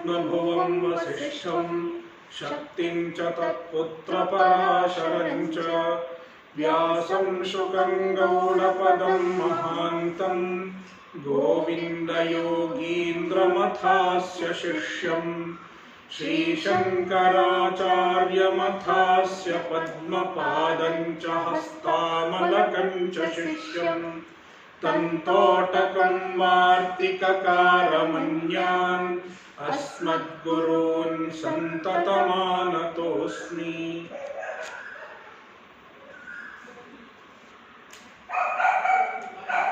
बभुवं वसिष्ठं शक्तिं च तत्पुत्रपराशरं च व्यासं शुकं गौडपदं महान्तं गोविन्दयोगीन्द्रमथास्य शिष्यं श्रीशङ्कराचार्यमथास्य पद्मपादं च हस्तामलकं च शिष्यं तन्तोटकं वार्तिककारमन्यान् अस्मद्गुरून् सन्ततमानतोऽस्मि।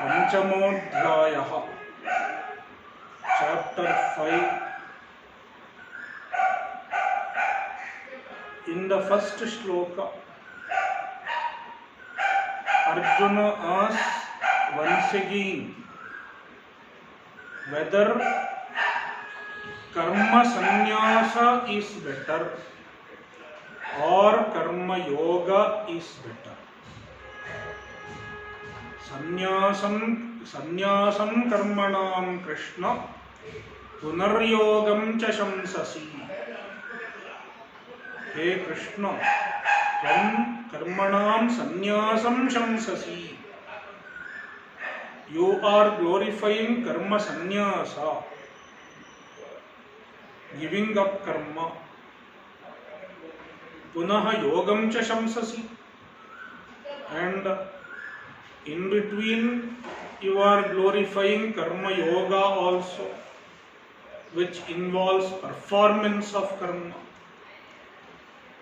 पंचमोऽध्यायः, chapter 5. In the first shloka, Arjuna asks once again whether karma sannyasa is better or karma yoga is better. Sannyasam karmanam Krishna punaryogam cha shamsasi. हे कृष्ण, त्वं कर्मणां संन्यासं शंससि. You are glorifying karma sannyasa, giving up karma. Punaha yogam cha shamsasi, and in between you are glorifying karma yoga also, which involves performance of karma.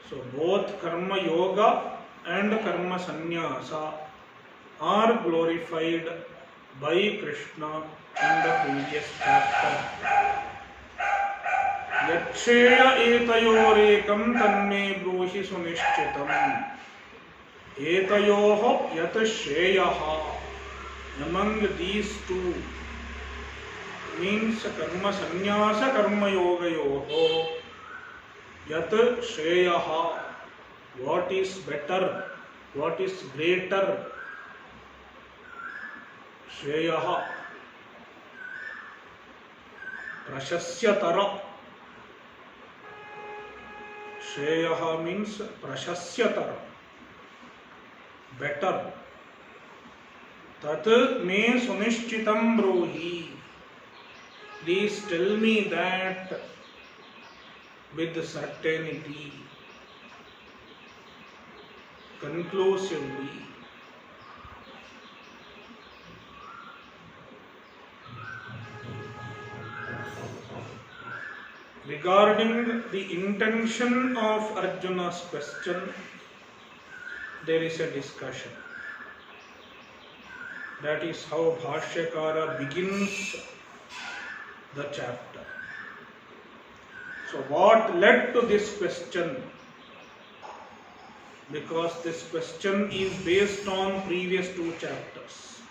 So both karma yoga and karma sannyasa are glorified by Krishna in the previous chapter. Yaksheya etayorekam tanme bruhi sunishchitam. Etayoho yat shreyaha. Among these two means karma sannyasa karma yoga yoho. Yat shreyaha, what is better, what is greater. Shreyaha, prashasyatara. Shreyaha means prashasyatara, better. Tat me sunishchitam bruhi. Please tell me that with certainty, conclusively. Regarding the intention of Arjuna's question, there is a discussion. That is how Bhashyakara begins the chapter. So what led to this question? Because this question is based on previous two chapters,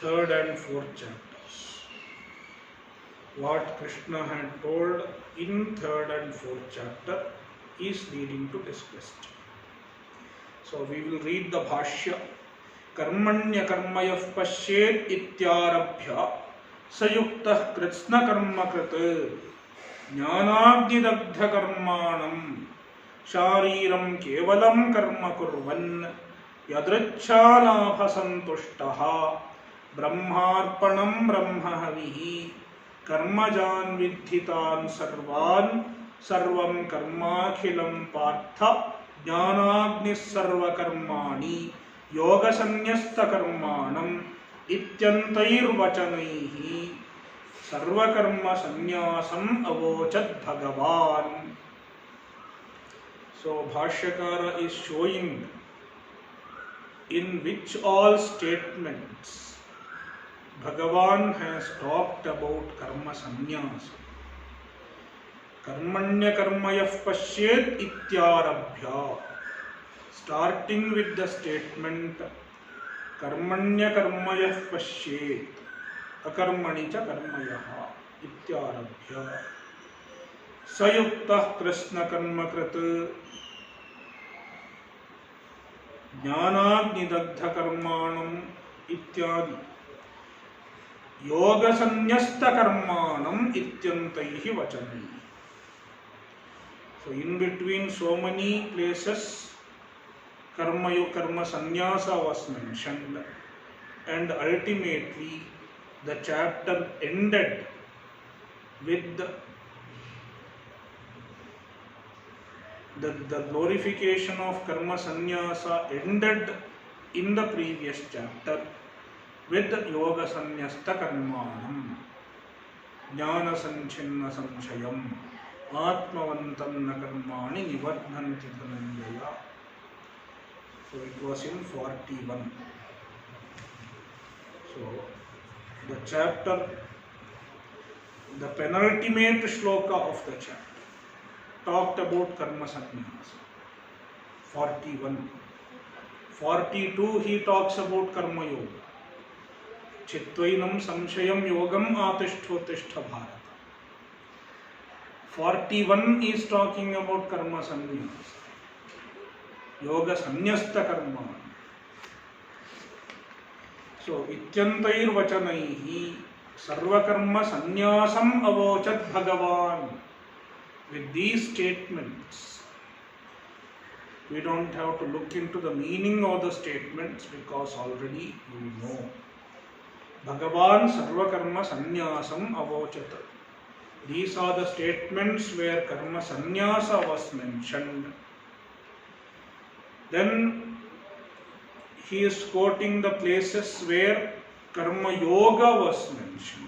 third and fourth chapters. What Krishna had told in third and fourth chapter is leading to this question. So we will read the Bhashya. Karmanya karmayah pashyet ityarabhya sayuktah kritsna karma krita ज्ञानाग्निदग्धकर्माणं शारीरं केवलं कर्म कुर्वन् यदृच्छालाभसन्तुष्टः ब्रह्मार्पणं ब्रह्महविः कर्मजान् विद्धितान् सर्वान् सर्वं कर्माखिलं पार्थ ज्ञानाग्निः सर्वकर्माणि योगसन्न्यस्तकर्माणम् इत्यन्तैर्वचनैः सर्वकर्म संन्यासम avochat Bhagavan. So Bhashyakara is showing in which all statements Bhagavan has talked about karma sannyasa. Karmanya karmayah pashyet ityarabhya, starting with the statement Karmanya karmayah pashyet अकर्मणि च कर्मयः इत्यारभ्य सयुक्तः कृष्ण कर्मकृत ज्ञानाग्निदग्ध कर्माणम् इत्यादि yogasanyastakkarmanam ityantaihi vachanaihi. So in between so many places karma sannyasa was mentioned, and ultimately the chapter ended with the glorification of karma sannyasa ended in the previous chapter with yoga sannyasta karmanam jnana sanchhinna samshayam atmavantam na karmani nivardhanti dhananjaya. So it was in 41. So the chapter, the penultimate shloka of the chapter talked about karma sannyasa. 41. 42 he talks about karma yoga. Chitvainam samshayam yogam atishthotishta bharata. 41 is talking about karma sannyasa. Yoga sanyasta karma. So ityantair vachanaihi sarva karma sannyasam avochat bhagavan. With these statements, we don't have to look into the meaning of the statements because already you know. Bhagavan sarva karma sannyasam avochat. These are the statements where karma sannyasa was mentioned. Then he is quoting the places where karma yoga was mentioned.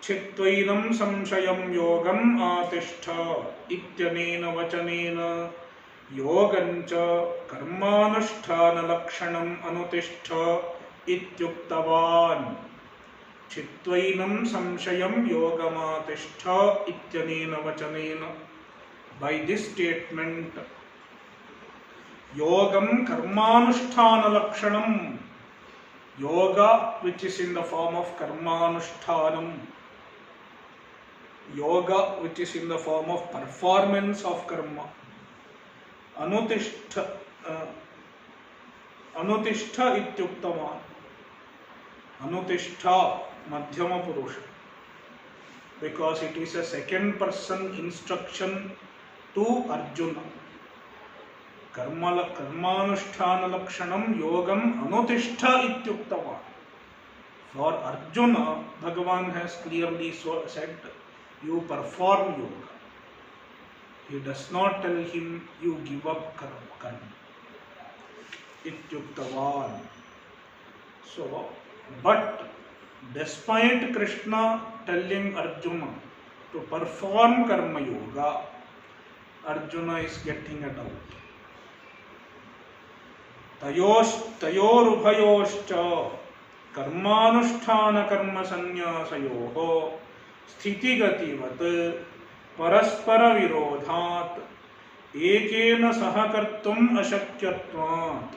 Chitvainam samshayam yogam atishta ityanena vachanena yogancha karmanusthana lakshanam anutishta ityuktavan. Chitvainam samshayam yogam atishta ityanena vachanena. By this statement, yogam karmanusthana lakshanam, yoga which is in the form of karmanushtanam, yoga which is in the form of performance of karma, anutishta ityuktavan. Anutishta madhyama purusha, because it is a second person instruction to Arjuna. Karmanusthana lakshanam yogam anutishta ityuktavan. For Arjuna, Bhagavan has clearly said, you perform yoga. He does not tell him, you give up karma. Ityuktavan. So, but despite Krishna telling Arjuna to perform karma yoga, Arjuna is getting a doubt. Tayorubhayoscha karmanusthana karma sanyasayoho sthitighativat paraspara virodhat ekena sahakartum ashakyatvat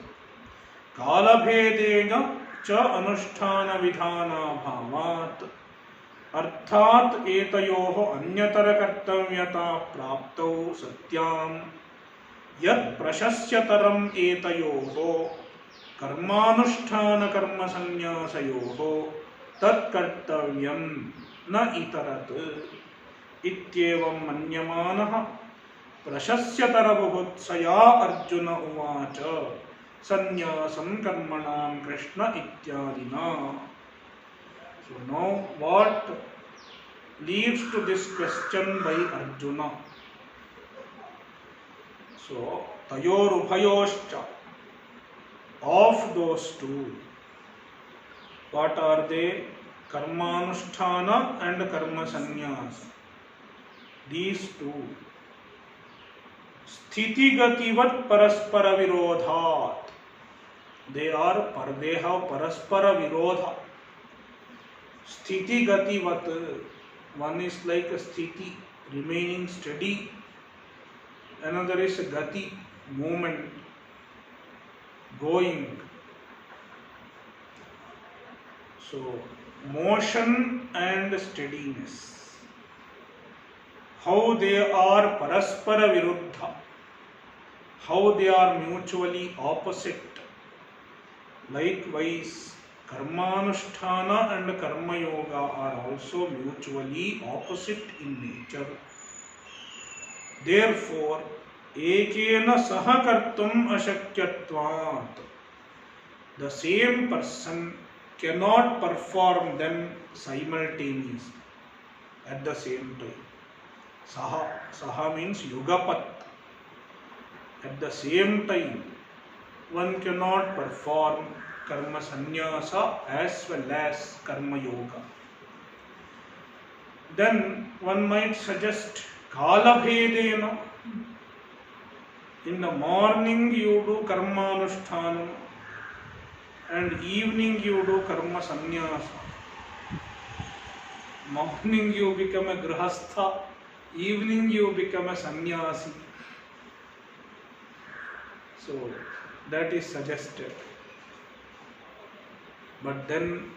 kalabhedena cha anusthana vidhana bhavat अर्थात एतयोः अन्यतर कर्तव्यता प्राप्तौ सत्यां यत् प्रशस्यतरम् एतयोः कर्मानुष्ठान कर्म संन्यासयोः तत्कर्तव्यं न इतरत् इत्येवं मन्यमानः प्रशस्यतरबुभुत्सया अर्जुन उवाच संन्यासं कर्मणां कृष्ण इत्यादिना. So now what leads to this question by Arjuna? So tayorubhayoscha, of those two, what are they? Karmanusthana and karma sannyas. These two. Sthitighativat paraspara virodhat. They have paraspara virodha. Sthiti gati vat, one is like a sthiti, remaining steady, another is a gati, movement, going. So motion and steadiness, how they are paraspara viruddha, how they are mutually opposite. Likewise, Karmanusthana and Karma Yoga are also mutually opposite in nature. Therefore, ekena sahakartum ashakyatvat. The same person cannot perform them simultaneously at the same time. Saha means yugapat. At the same time, one cannot perform karma sannyasa as well as karma yoga. Then one might suggest kala bhedena. In the morning you do karma anushthanam and evening you do karma sannyasa. Morning you become a grihastha, evening you become a sannyasi. So that is suggested. But then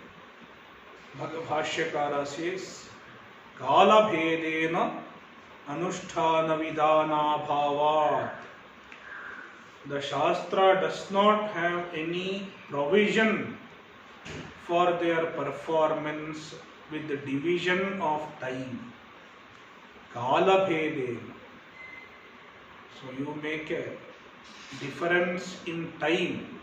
Bhashyakara says, Kala bhedena anusthana vidana bhavat. The Shastra does not have any provision for their performance with the division of time. Kala bhedena. So you make a difference in time.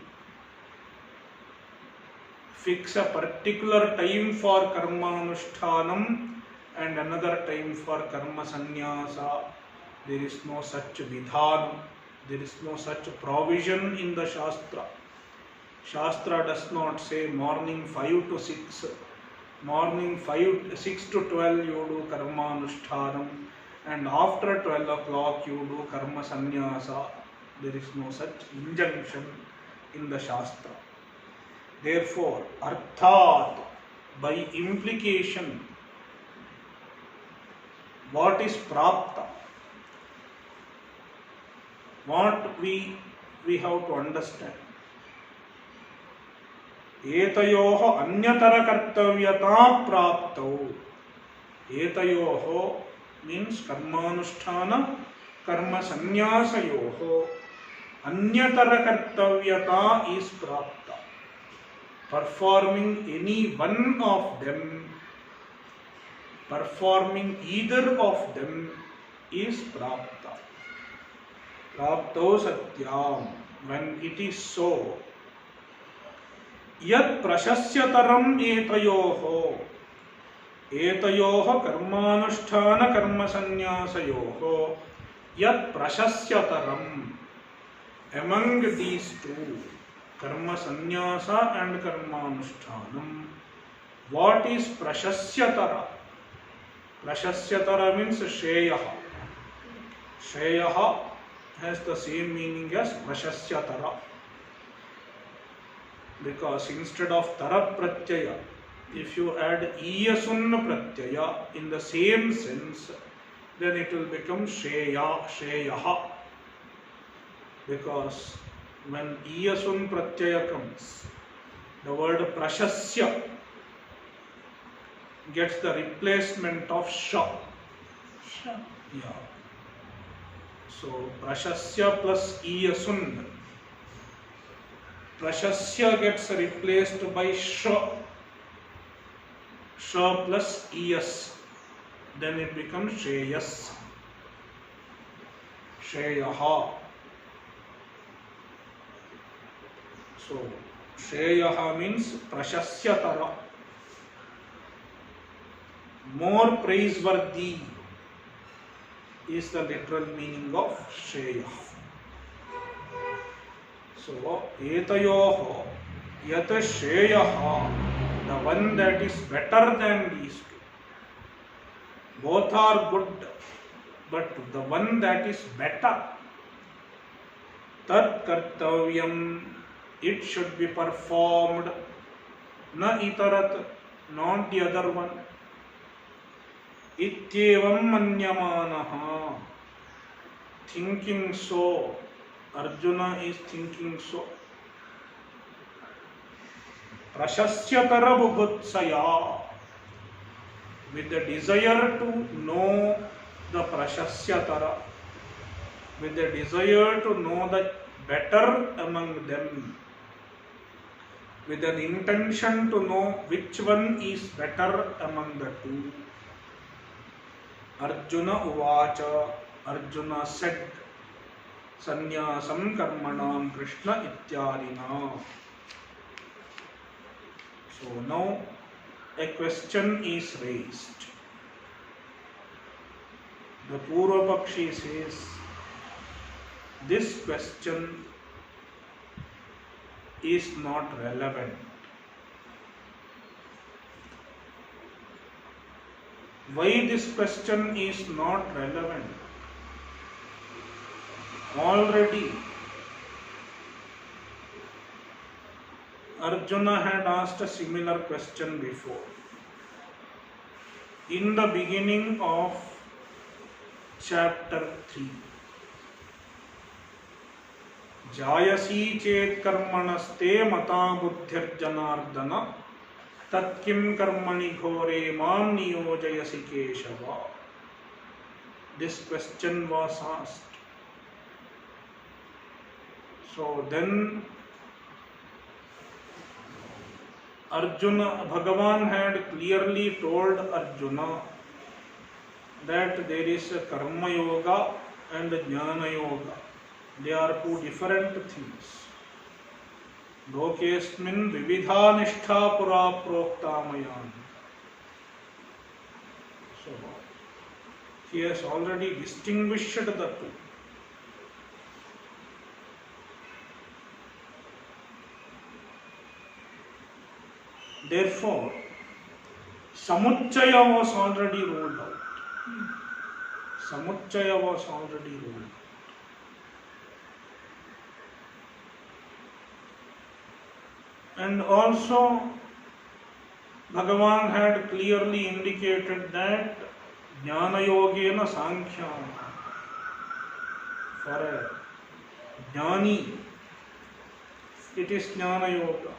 Fix a particular time for karma anushtanam and another time for karma sannyasa. There is no such vidhanam. There is no such provision in the Shastra. Shastra does not say morning 5 to 6, morning 6 to 12 you do karma anushtanam and after 12 o'clock you do karma sannyasa. There is no such injunction in the Shastra. Therefore, arthat, by implication, what is prapta? What we have to understand. Etayoho anyatara kartavyata praptau. Etayoho means karmanusthana, karma sannyasayoho. Anyatara kartavyata is prapta. Performing any one of them, performing either of them is prapta. Prapto satyam. When it is so, yat prashasyataram etayoho. Etayoho karmanusthana karma sannyasayoho. Yat prashasyataram. Among these two, karma sannyasa and karma anushtanam, what is prashasyatara? Prashasyatara means shreyaha. Shreyaha has the same meaning as prashasyatara. Because instead of tara pratyaya, if you add iyasunna pratyaya in the same sense, then it will become shreyaha. Because when iyasun pratyaya comes, the word prashasya gets the replacement of sha. Sha. Yeah. So prashasya plus iyasun. Prashasya gets replaced by sha. Sha plus iyas. Then it becomes shreyas. Shreyaha. So, Shreyaha means Prashasyatara. More praiseworthy is the literal meaning of Shreya. So, Etayoho, Yata Shreyaha, the one that is better than these two. Both are good, but the one that is better, Tat Kartavyam, it should be performed, na itarat, not the other one. Ityevam manyamanaha, thinking so, Arjuna is thinking so. Prashasyatara bhubutsaya, with the desire to know the Prashasyatara, with the desire to know the better among them, with an intention to know which one is better among the two. Arjuna uvacha, Arjuna said, Sanyasam karmanam Krishna ityadina. So now a question is raised. The Purvapakshi says, this question is not relevant. Why this question is not relevant? Already Arjuna had asked a similar question before. In the beginning of chapter 3. Jayasi chet karmanaste mata buddhirjanardana tatkim karmani ghore mam niyojayasi keshava. This question was asked. So then Arjuna, Bhagavan had clearly told Arjuna that there is a karma yoga and a jnana yoga. They are two different things. Lokesmin vividha nishtha pura proktamayan. So he has already distinguished the two. Therefore, Samuchaya was already ruled out. Samuchaya was already ruled out. And also, Bhagavan had clearly indicated that Jnana Yogena Sankhyam. For a Jnani, it is Jnana Yoga.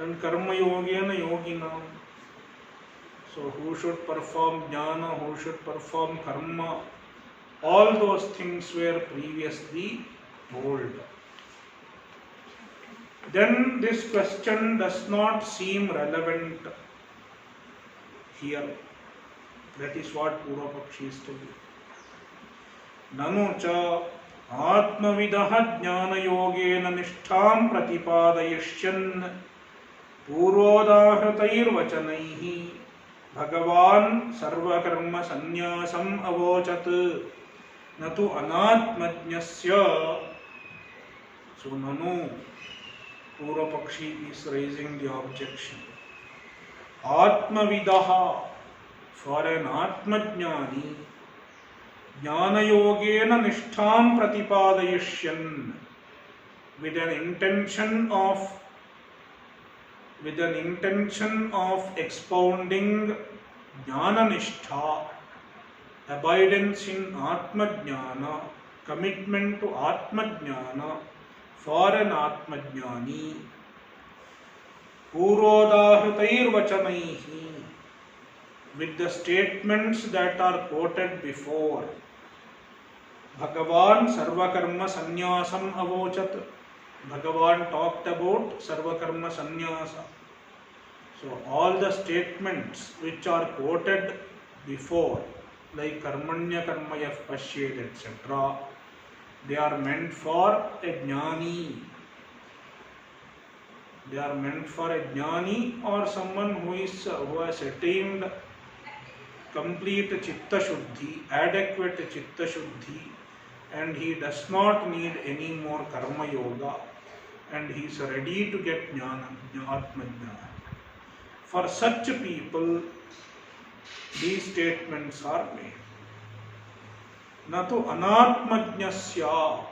And Karma Yogena Yoginam. So who should perform Jnana, who should perform Karma, all those things were previously told. Then this question does not seem relevant here. That is what Purvapakshi is telling. Nanu cha atmavidah jnana yogena nishtham pratipadayishyan पूर्वोदाहृतैर् वचनैः भगवान् सर्वकर्म संन्यासम् अवोचत् न तु अनात्मज्ञस्य. So Nanu, Purvapakshi is raising the objection. Atmavidaha, for an Atmajnani, Jnana Yogena Nishtham Pratipadayishyan, with an intention of expounding Jnana Nishtha, abidance in Atmajnana, commitment to Atmajnana for an Atmajnani, Purvodahatair Vachanaihi, with the statements that are quoted before. Bhagavan Sarvakarma Sannyasam Avochat. Bhagavan talked about Sarvakarma Sannyasa. So all the statements which are quoted before, like Karmanya Karmayah Pashyed, etc., they are meant for a Jnani. They are meant for a Jnani or someone who has attained complete Chitta Shuddhi, adequate Chitta Shuddhi, and he does not need any more Karma Yoga, and he is ready to get Jnana, Atma Jnana. For such people, these statements are made. Natu anatmajnasya,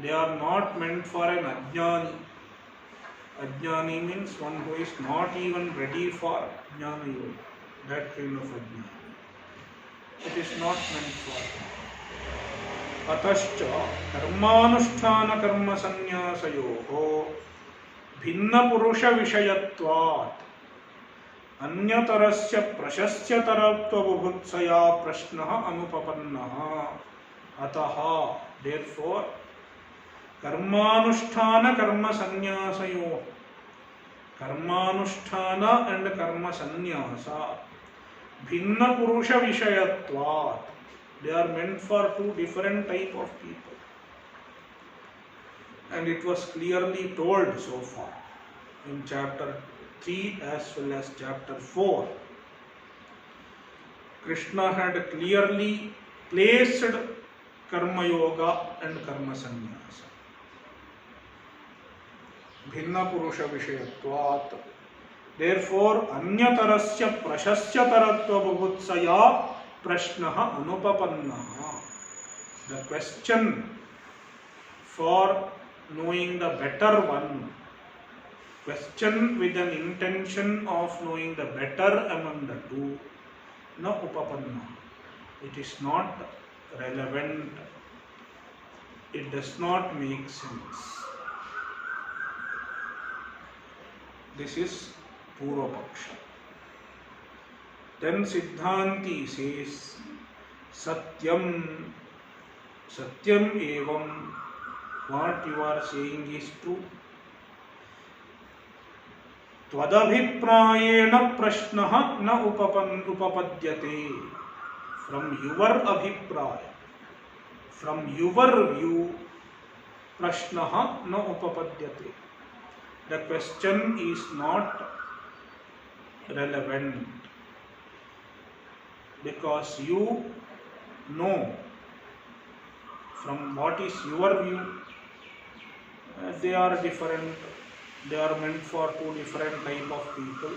they are not meant for an Ajnani. Ajnani means one who is not even ready for Jnana Yoga, that kind of Ajnani. It is not meant for him. Atascha karmanusthana karma sanyasayoho bhinna purusha vishayatvat अन्यतरस्य प्रशस्यतरत्वबुभुत्सया प्रश्नः अनुपपन्नः. अतः, therefore, कर्मानुष्ठान कर्म संन्यासयोः, Karmanusthana and karma sannyasa bhinna purusha vishayatvat. They are meant for two different type of people. And it was clearly told so far in chapter 3 as well as chapter 4. Krishna had clearly placed karma yoga and karma sannyasa. Bhinna purusha vishayatvat. Therefore, anyatarasya prashasyataratva bubutsaya prashnaha anupapannaha. The question for knowing the better one, question with an intention of knowing the better among the two, na upapanna. It is not relevant. It does not make sense. This is Purva Paksha. Then Siddhanti says, Satyam, Satyam evam, what you are saying is true. Tvadabhiprayena prashnaha na upapadyate. From your abhipraya, from your view, prashnaha na upapadyate. The question is not relevant because you know from what is your view. They are different. They are meant for two different type of people.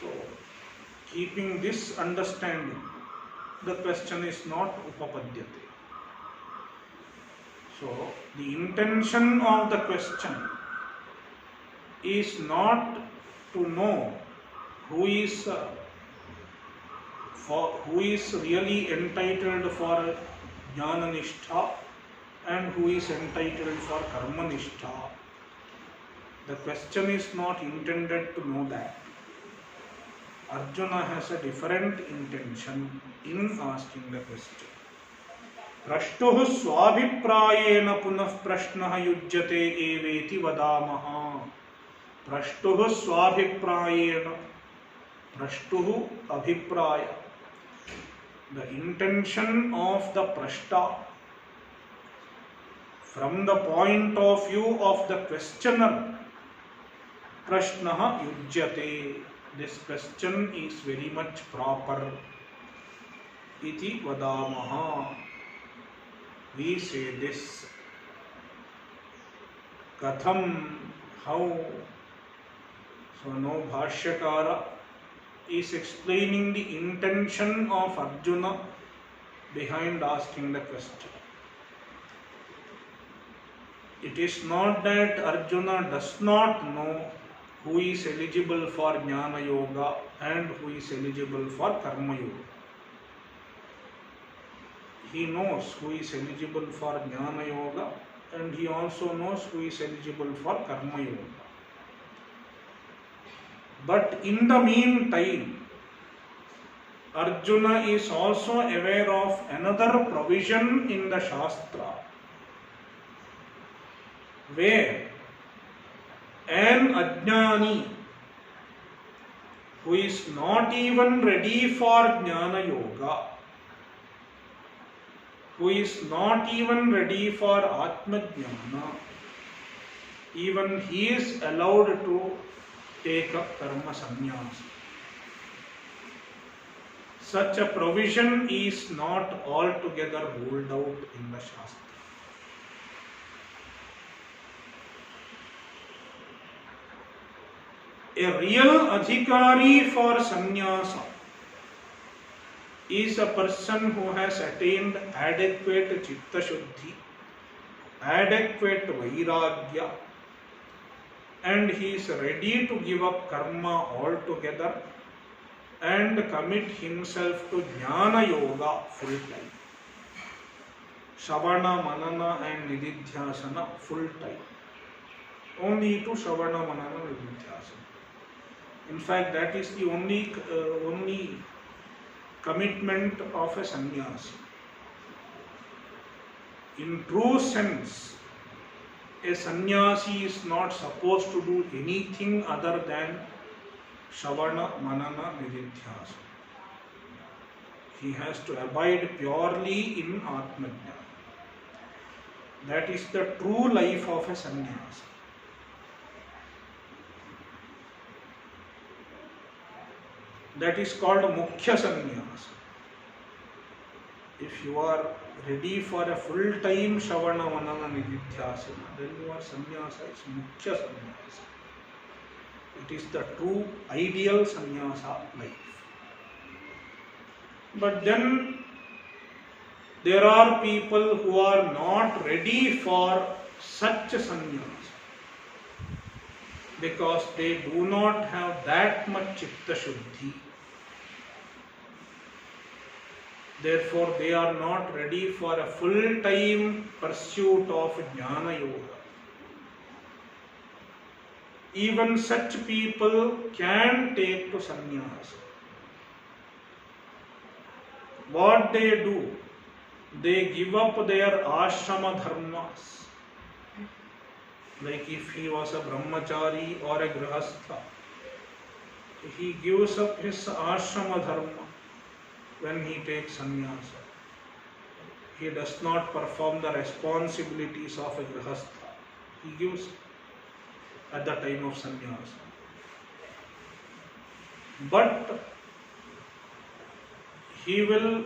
So, keeping this understanding, the question is not upapadyate. So, the intention of the question is not to know who is really entitled for jnana nishtha and who is entitled for karma nishtha. The question is not intended to know that. Arjuna has a different intention in asking the question. Prashtuh swabhiprayena punah prashnah yujyate eveti vadamaha. Prashtuh swabhiprayena. Prashtuh abhipraya. The intention of the prashta from the point of view of the questioner. Prashnaha yujyate. This question is very much proper. Iti vadamaha. We say this. Katham, how? So now Bhashyakara is explaining the intention of Arjuna behind asking the question. It is not that Arjuna does not know who is eligible for Jnana Yoga and who is eligible for Karma Yoga. He knows who is eligible for Jnana Yoga and he also knows who is eligible for Karma Yoga. But in the meantime, Arjuna is also aware of another provision in the Shastra where an Ajnani who is not even ready for Jnana Yoga, who is not even ready for Atma Jnana, even he is allowed to take up karma sannyasa. Such a provision is not altogether ruled out in the Shastra. A real adhikari for sannyasa is a person who has attained adequate chitta shuddhi, adequate vairagya, and he is ready to give up karma altogether and commit himself to Jnana Yoga full time. Shravana, Manana and Nididhyasana full time. Only to Shravana, Manana and Nididhyasana. In fact, that is the only commitment of a sannyasi. In true sense, a sannyasi is not supposed to do anything other than Shravana, Manana, Nididhyasa. He has to abide purely in Atmajnana. That is the true life of a sannyasi. That is called Mukhya Sannyasa. If you are ready for a full-time Shravana, Manana, Nididhyasana, then your sannyasa is Mukhya Sannyasa. It is the true ideal sannyasa life. But then there are people who are not ready for such a sannyasa because they do not have that much chitta shuddhi. Therefore, they are not ready for a full-time pursuit of Jnana Yoga. Even such people can take to sannyasa. What they do? They give up their ashrama dharmas. Like if he was a brahmachari or a grihastha, he gives up his ashrama dharma when he takes sannyasa. He does not perform the responsibilities of a grihastha. He gives at the time of sannyasa. But he will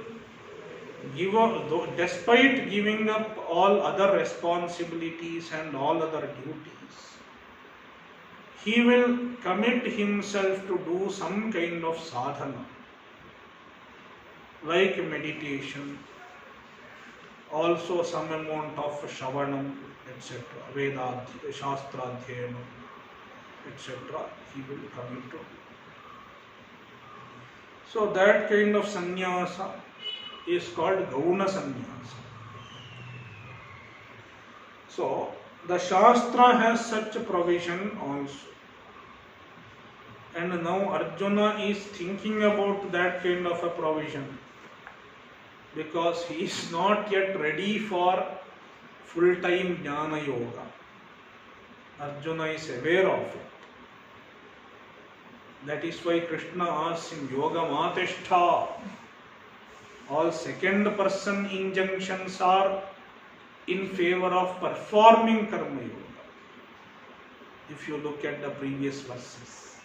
give up, despite giving up all other responsibilities and all other duties, he will commit himself to do some kind of sadhana, like meditation, also some amount of shravanam, etc., Veda, Shastra, Adhyanam, etc., he will commit to. So that kind of sannyasa is called Gauna sannyasa. So the Shastra has such a provision also. And now Arjuna is thinking about that kind of a provision because he is not yet ready for full-time Jnana Yoga. Arjuna is aware of it. That is why Krishna asks him, Yoga Matishta. All second person injunctions are in favor of performing Karma Yoga. If you look at the previous verses.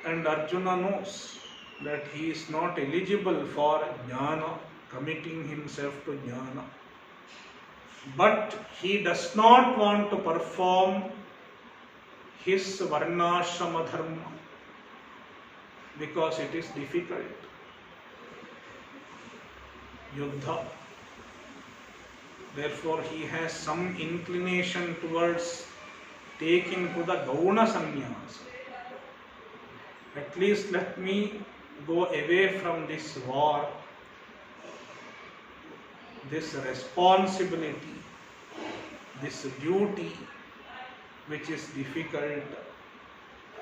And Arjuna knows that he is not eligible for Jnana, committing himself to Jnana. But he does not want to perform his Varnashrama Dharma because it is difficult. Yuddha. Therefore, he has some inclination towards taking to the Gauna sannyasa. At least let me go away from this war, this responsibility, this duty which is difficult.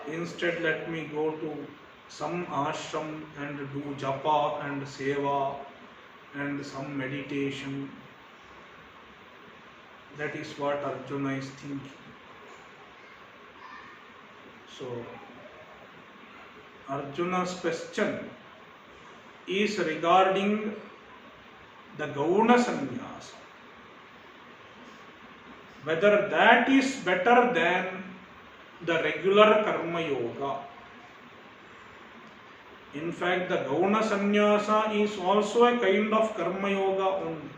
Instead, let me go to some ashram and do japa and seva and some meditation. That is what Arjuna is thinking. So, Arjuna's question is regarding the Gauna sannyasa. Whether that is better than the regular Karma Yoga. In fact, the Gauna sannyasa is also a kind of Karma Yoga only.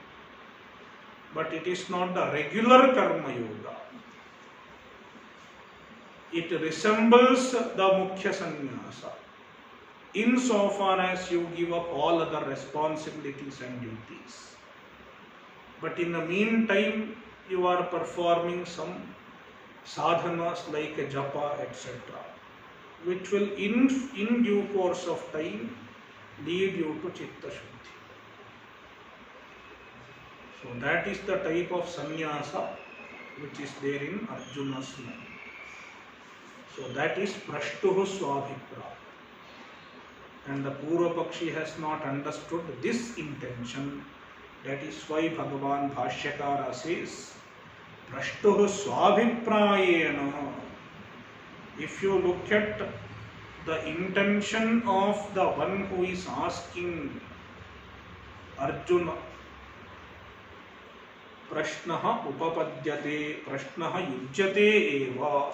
But it is not the regular Karma Yoga. It resembles the Mukhya sannyasa insofar as you give up all other responsibilities and duties. But in the meantime, you are performing some sadhanas like a japa, etc., which will in due course of time lead you to chitta shuddhi. So that is the type of sannyasa which is there in Arjuna's mind. So that is prashtuhu swabhipraya. And the Purva Pakshi has not understood this intention That is why Bhagavan Bhashyakara says, Prashtuh Swabhiprayena. If you look at the intention of the one who is asking Arjuna, Prashnaha upapadyate, Prashnaha yujyate eva.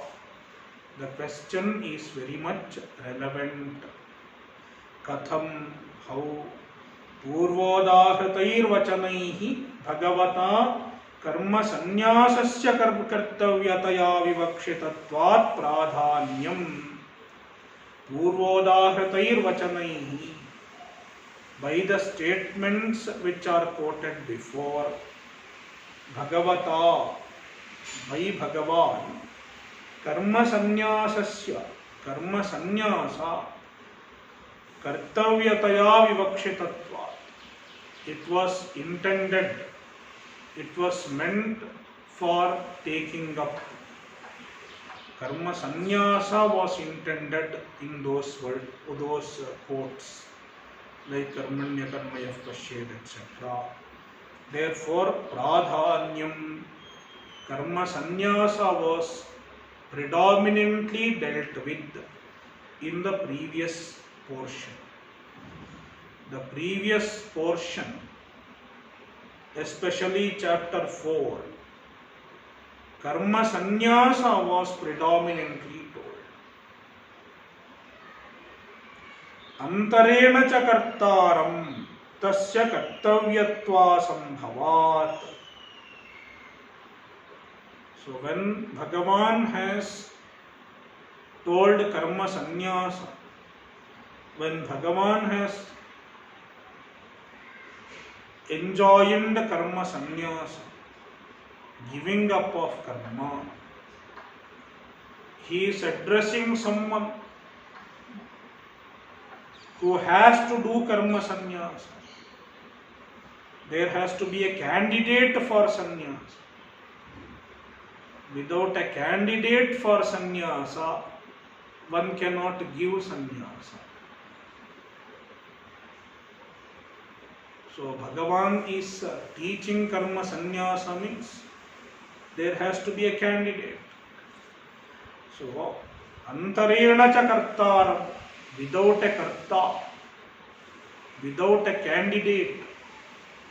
The question is very much relevant. Katham, how, पूर्वोदाहृतैर् वचनैः भगवता कर्म संन्यासस्य कर्तव्यतया विवक्षितत्वात् प्राधान्यम्. पूर्वोदाहृतैर् वचनैः, by the statements which are quoted before, भगवता, by Bhagavan, कर्म संन्यासस्य, कर्म संन्यासा, कर्तव्यतया विवक्षितत्वात्. It was intended, it was meant for taking up. Karma sannyasa was intended in those quotes like karmanya karmayah pashyed, etc. Therefore, pradhanyam, karma sannyasa was predominantly dealt with in the previous portion. The previous portion, especially chapter 4, karma sannyasa was predominantly told. Antarena cha kartaram tasya kartavyatva sambhavat. So when Bhagavan has told karma sannyasa, when Bhagavan has enjoined karma sannyasa, giving up of karma, he is addressing someone who has to do karma sannyasa. There has to be a candidate for sannyasa. Without a candidate for sannyasa, one cannot give sannyasa. So Bhagavan is teaching karma sannyasa means there has to be a candidate. So antarena cha kartaram, without a karta, without a candidate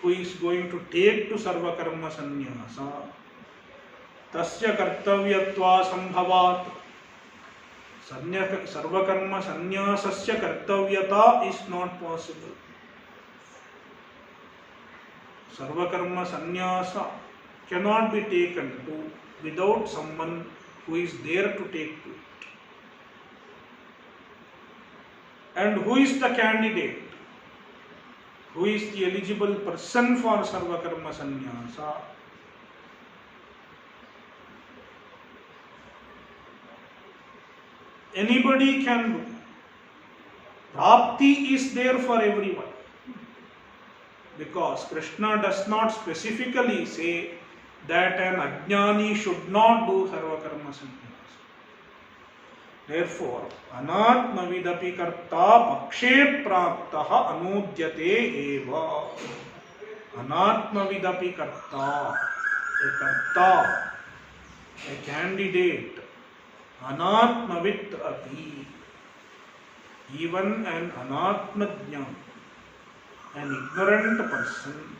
who is going to take to sarva karma sannyasa, tasya kartavyatva sambhavat. Sarva karma sannyasasya kartavyata is not possible. Sarva karma sannyasa cannot be taken to without someone who is there to take to it. And who is the candidate? Who is the eligible person for sarva karma sannyasa? Anybody can do. Prapti is there for everyone. Because Krishna does not specifically say that an ajnani should not do sarva karma sannyasa. Therefore, anatmavidapi karta pakshe praptaha anudyate eva. Anatmavidapi karta, a candidate, anatmavit api, even an anatmajna, an ignorant person,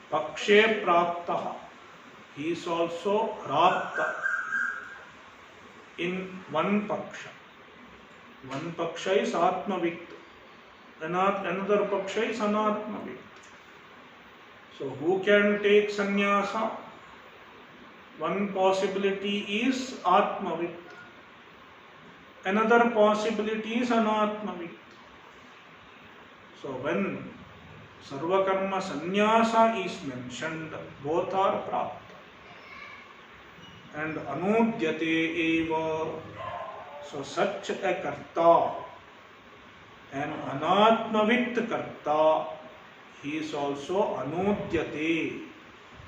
pakshe praptaha, he is also prapta in one paksha. One paksha is atmavit, another paksha is anatmavit. So who can take sannyasa? One possibility is atmavit, another possibility is anatmavit. So when sarva karma sannyasa is mentioned, both are prapta. And anudyate eva, so such a karta, an anatmavit karta, he is also anudyate.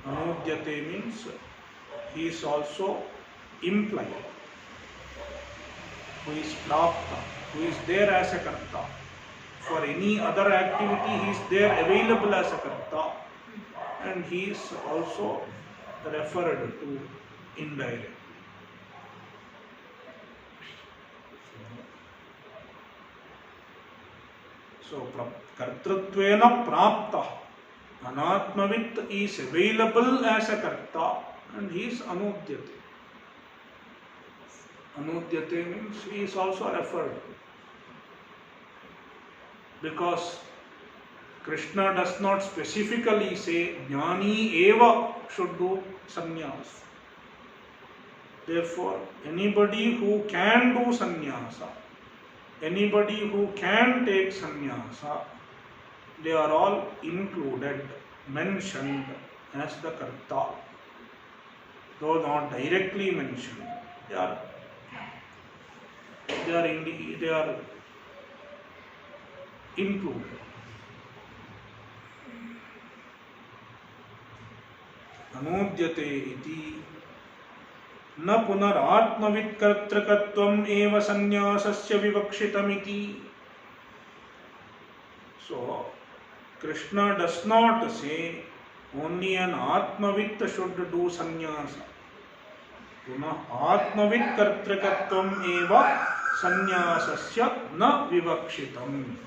Anudyate means he is also implied, who is prapta, who is there as a karta. For any other activity, he is there available as a karta. and he is also referred to indirectly. So, kartratvena prapta, anatmavit is available as a karta and he is anudyate. Anudyate means he is also referred to. Because Krishna does not specifically say Jnani eva should do sannyasa. Therefore, anybody who can do sannyasa, anybody who can take sannyasa, they are all included, mentioned as the karta. Though not directly mentioned, they are included. Anudyate iti न पुनरात्मवित्कर्तृकत्वम् एव संन्यासस्य विवक्षितमिति. So, Krishna does not say only an Atmavit should do sannyasa. Punah Atmavitkartrikatvam eva sannyasasya na vivakshitam.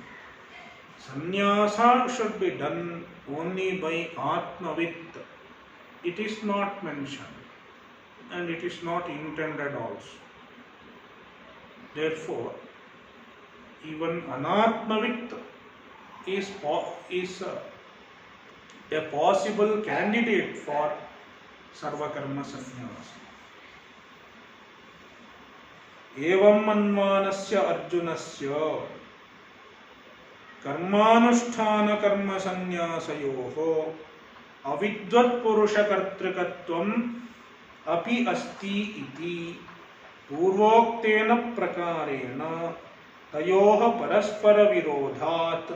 Sannyasa should be done only by Atmavit. It is not mentioned. And it is not intended also. Therefore, even anatmavit is a possible candidate for sarvakarma sannyasa. Evam manvanasya arjunasya karmanusthana karma sannyasayoho avidvat purusha kartrikatvam अपि अस्ति इति पूर्वोक्तेन प्रकारेण तयोः परस्पर विरोधात्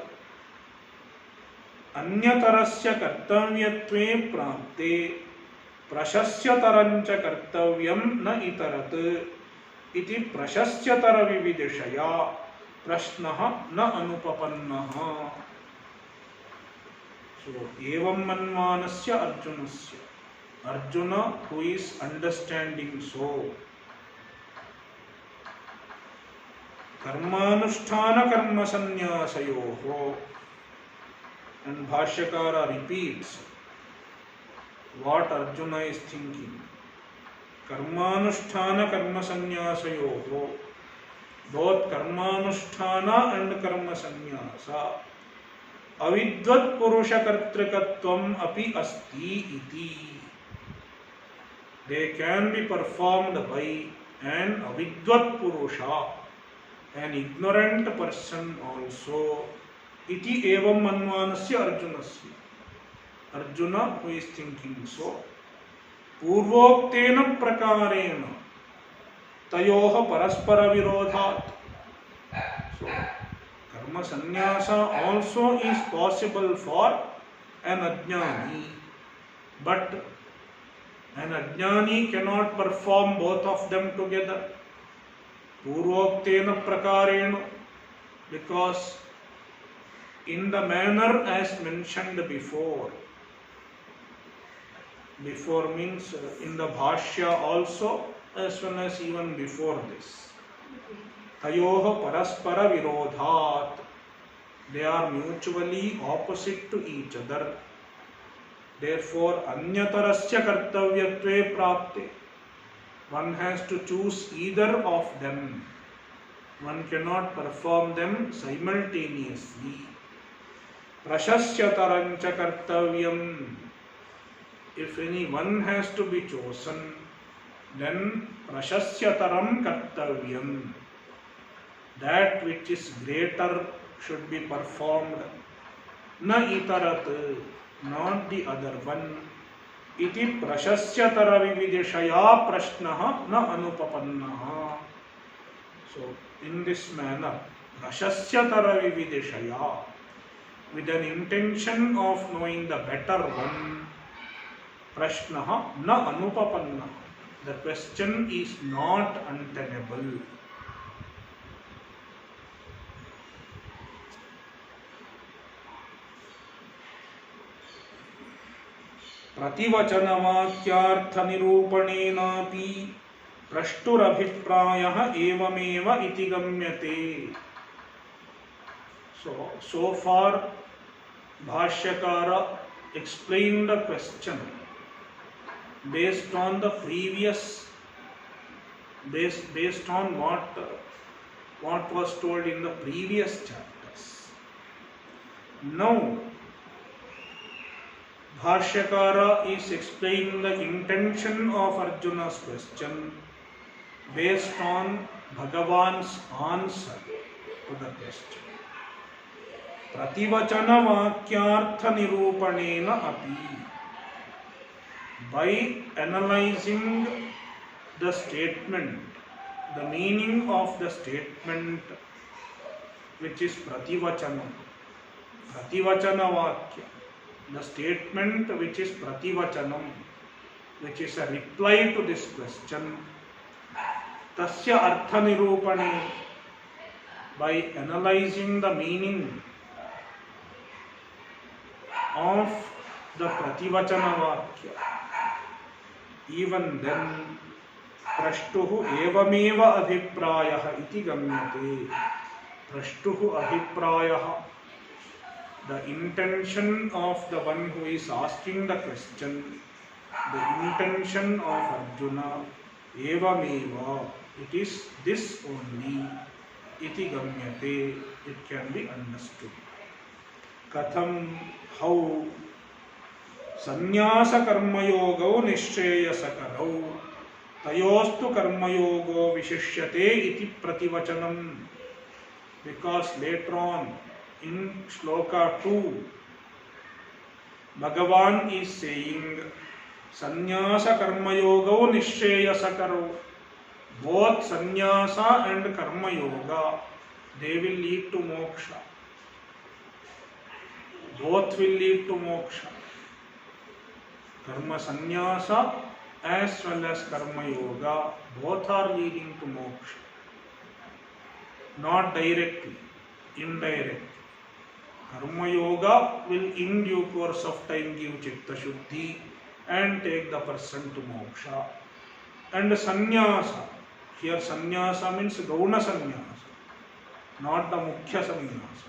अन्यतरस्य कर्तव्यत्वे प्राप्ते प्रशस्यतरञ्च कर्तव्यं न इतरत् इति प्रशस्यतर विविदिषया प्रश्नः न अनुपपन्नः. So, एवं मन्वानस्य अर्जुनस्य, Arjuna who is understanding so, karmanusthana karma sannyasayoho, and Bhashyakara repeats what Arjuna is thinking. Karmanusthana karma sannyasayoho, both karmanusthana and karma sannyasa, avidvat purusha kartrikatvam api asti iti. They can be performed by an avidvat purusha, an ignorant person also. Iti evam manvanasya arjunasya. Arjuna who is thinking so. Purvoktena prakarena tayoha paraspara virodhat. So, karma sannyasa also is possible for an ajnani, but an ajnani cannot perform both of them together. Purvoktena prakarena, because in the manner as mentioned before. Before means in the Bhashya also, as well as even before this. Tayoha paraspara virodhat. They are mutually opposite to each other. Therefore, anyatarasya kartavyatve prapte. One has to choose either of them. One cannot perform them simultaneously. Prashasyatarancha kartavyam. If any one has to be chosen, then prashasyataram kartavyam. That which is greater should be performed. Na itarat, not the other one. Iti prashasyatara vividishaya prashnaha na anupapannaha. So, in this manner, prashasyatara vividishaya, with an intention of knowing the better one, prashnaha na anupapannaha. The question is not untenable. प्रतिवचनवाक्यार्थनिरूपणेनापि प्रष्टुरभिप्रायः एवमेव इति गम्यते. So far Bhashyakara explained the question based on the previous, based on what was told in the previous chapters. Now Bhashyakara is explaining the intention of Arjuna's question based on Bhagavan's answer to the question. Prativachana vakyartha nirupanena api. By analyzing the statement, the meaning of the statement which is prativachanam, prativachana vakya, the statement which is prativachanam, which is a reply to this question, tasya artha nirupane, by analyzing the meaning of the prativachana vakya, even then prashtuhu evameva abhiprayah iti gamyate. Prashtuhu abhiprayah, the intention of the one who is asking the question, the intention of Arjuna, evameva, it is this only, iti gamyate, it can be understood. Katham, how? Sannyasa karmayogo nishcheyasakarau tayostu karmayogo vishishyate iti prativachanam. Because later on in shloka 2 Bhagavan is saying sannyasa karmayogo nishcheyasakarau. Both sannyasa and karma yoga, they will lead to moksha. Both will lead to moksha. Karma sannyasa as well as karma yoga, both are leading to moksha. Not directly, indirectly. Karma yoga will in due course of time give chitta shuddhi and take the person to moksha. And sannyasa, here sannyasa means gauna sannyasa, not the mukhya sannyasa.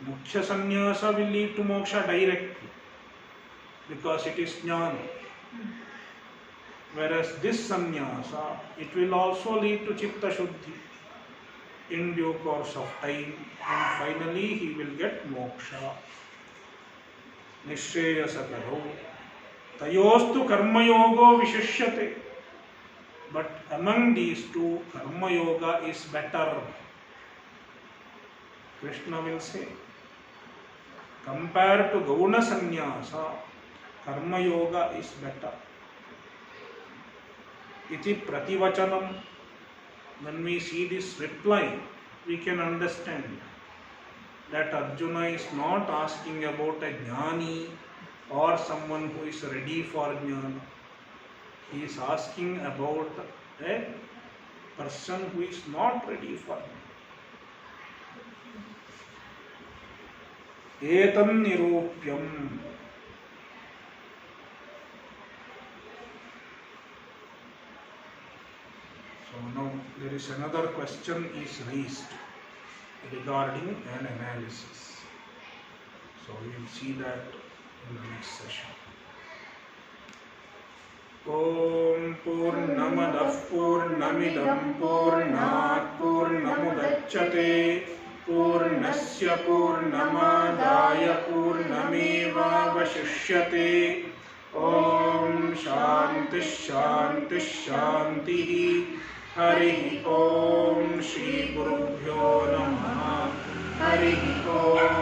Mukhya sannyasa will lead to moksha directly because it is jnana. Whereas this sannyasa, it will also lead to chitta shuddhi in due course of time, and finally he will get moksha. Nishcheyasakaro tayostu karma yogo vishishyate. But among these two, karma yoga is better. Krishna will say, compared to gauna sannyasa, karma yoga is better. Iti prativachanam. When we see this reply, we can understand that Arjuna is not asking about a jnani or someone who is ready for jnana. He is asking about a person who is not ready for jnana. Etam nirupyam. So now there is another question is raised regarding an analysis. So we will see that in the next session. Om Purnamadah Purnamidam Purnat Purnamudachyate Purnasya Purnamadaya Purnamevavashishyate. Om Shanti Shanti Shanti. Hari Om Shri Gurubhyo Namaha. Hari Om.